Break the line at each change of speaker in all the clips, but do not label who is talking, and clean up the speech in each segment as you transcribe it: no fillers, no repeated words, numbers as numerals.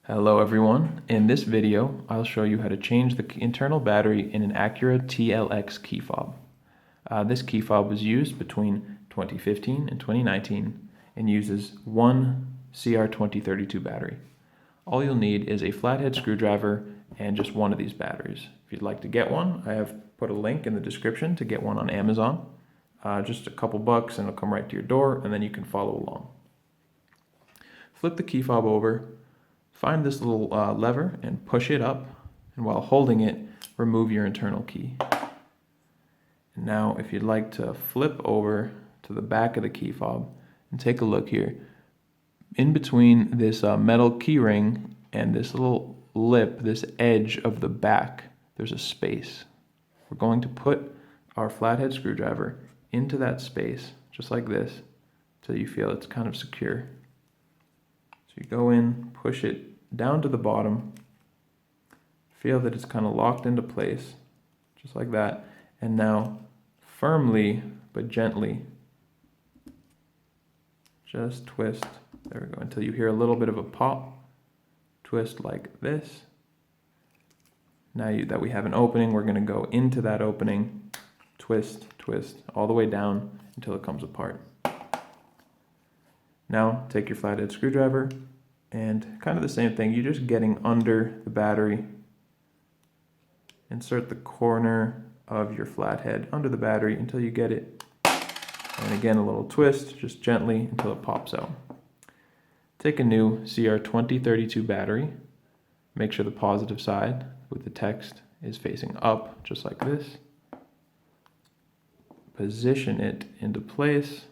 Hello everyone. In this video, I'll show you how to change the internal battery in an Acura TLX key fob. This key fob was used between 2015 and 2019 and uses one CR2032 battery. All you'll need is a flathead screwdriver and just one of these batteries. If you'd like to get one, I have put a link in the description to get one on Amazon. Just a couple bucks and it'll come right to your door, and then you can follow along. Flip the key fob over. Find this little lever and push it up, and while holding it, remove your internal key. And now if you'd like to flip over to the back of the key fob and take a look here, in between this metal key ring and this little lip, this edge of the back, there's a space. We're going to put our flathead screwdriver into that space, just like this, until you feel it's kind of secure. So you go in, push it down to the bottom, feel that it's kind of locked into place, just like that, and now firmly but gently just twist, there we go, until you hear a little bit of a pop, twist like this. Now that we have an opening, we're going to go into that opening, twist, twist, all the way down until it comes apart. Now take your flathead screwdriver and kind of the same thing, you're just getting under the battery. Insert the corner of your flathead under the battery until you get it. And again, a little twist, just gently until it pops out. Take a new CR2032 battery. Make sure the positive side with the text is facing up, just like this. Position it into place,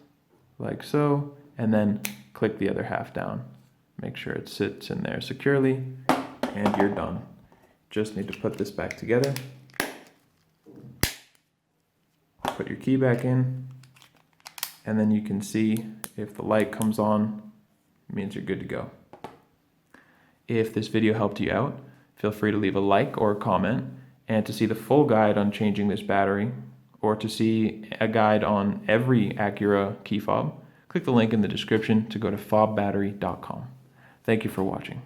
like so, and then click the other half down. Make sure it sits in there securely, and you're done. Just need to put this back together. Put your key back in, and then you can see if the light comes on, it means you're good to go. If this video helped you out, feel free to leave a like or a comment, and to see the full guide on changing this battery, or to see a guide on every Acura key fob, click the link in the description to go to fobbattery.com. Thank you for watching.